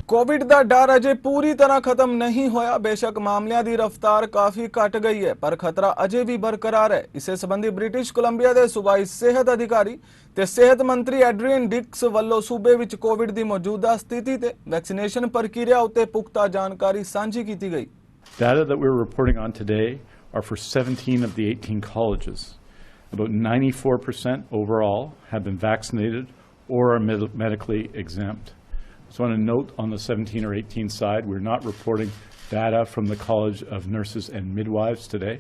Covid ਦਾ ਡਰ ਅਜੇ ਪੂਰੀ ਤਰ੍ਹਾਂ ਖਤਮ ਨਹੀਂ ਹੋਇਆ। ਬੇਸ਼ੱਕ ਮਾਮਲਿਆਂ ਦੀ ਰਫ਼ਤਾਰ ਕਾਫੀ ਘਟ ਗਈ ਹੈ, ਪਰ ਖਤਰਾ ਅਜੇ ਵੀ ਬਰਕਰਾਰ ਹੈ। ਇਸੇ ਸੰਬੰਧੀ ਬ੍ਰਿਟਿਸ਼ ਕੋਲੰਬੀਆ ਦੇ ਸੂਬਾਈ ਸਿਹਤ ਅਧਿਕਾਰੀ ਤੇ ਸਿਹਤ ਮੰਤਰੀ ਐਡਰੀਅਨ ਡਿਕਸ ਵੱਲੋਂ ਸੂਬੇ ਵਿੱਚ ਕੋਵਿਡ ਦੀ ਮੌਜੂਦਾ ਸਥਿਤੀ ਤੇ ਵੈਕਸੀਨੇਸ਼ਨ ਪ੍ਰਕਿਰਿਆ ਉੱਤੇ ਪੁਖਤਾ ਜਾਣਕਾਰੀ ਸਾਂਝੀ ਕੀਤੀ ਗਈ। Data that we're reporting on today are for 17 of the 18 colleges. About 94% overall have been vaccinated or are medically exempt. So on a note, on the 17 or 18 side, we're not reporting data from the College of Nurses and Midwives today,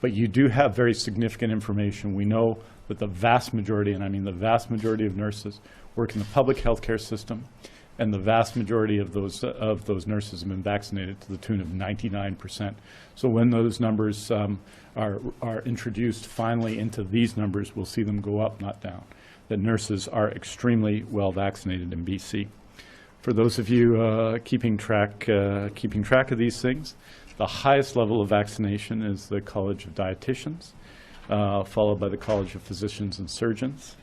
but you do have very significant information. We know that the vast majority, and I mean the vast majority of nurses, work in the public healthcare system, and the vast majority of those nurses have been vaccinated to the tune of 99%. So when those numbers are introduced finally into these numbers, we'll see them go up, not down. That nurses are extremely well vaccinated in BC. For those of you keeping track of these things, the highest level of vaccination is the College of Dietitians, followed by the College of Physicians and Surgeons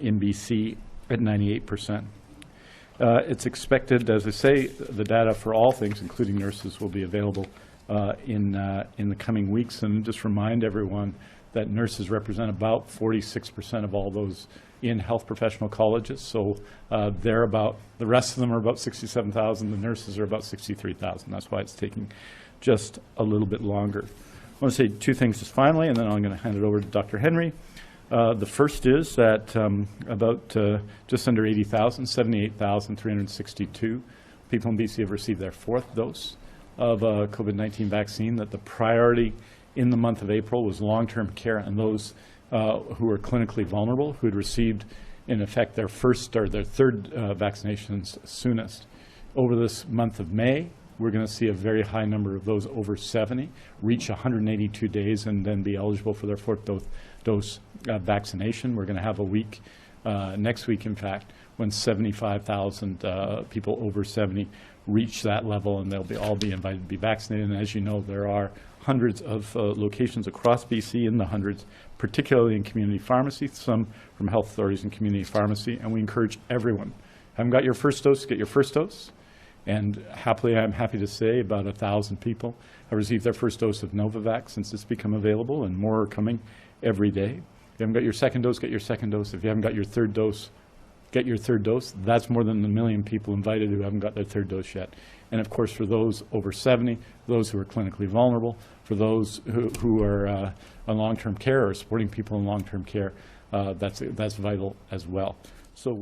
in BC at 98%. It's expected, as I say, the data for all things, including nurses, will be available in the coming weeks. And just remind everyone that nurses represent about 46% of all those in health professional colleges. So the rest of them are about 67,000. The nurses are about 63,000. That's why it's taking just a little bit longer. I want to say two things just finally, and then I'm going to hand it over to Dr. Henry. The first is that about just under 80,000, 78,362 people in BC have received their fourth dose of COVID-19 vaccine, that the priority in the month of April was long-term care and those who are clinically vulnerable, who had received, in effect, their first or their third vaccinations soonest. Over this month of May, we're going to see a very high number of those over 70 reach 182 days and then be eligible for their fourth dose vaccination. We're going to have a week, next week in fact, when 75,000 people over 70 reach that level, and they'll all be invited to be vaccinated. And as you know, there are hundreds of locations across BC, in the hundreds, particularly in community pharmacy, some from health authorities in community pharmacy, and we encourage everyone. Haven't got your first dose, get your first dose. And happily, I'm happy to say about 1,000 people have received their first dose of Novavax since it's become available, and more are coming every day. If you haven't got your second dose, get your second dose. If you haven't got your third dose, get your third dose. That's more than 1 million people invited who haven't got their third dose yet. And of course, for those over 70, those who are clinically vulnerable, for those who are on long-term care or supporting people in long-term care, that's vital as well. So.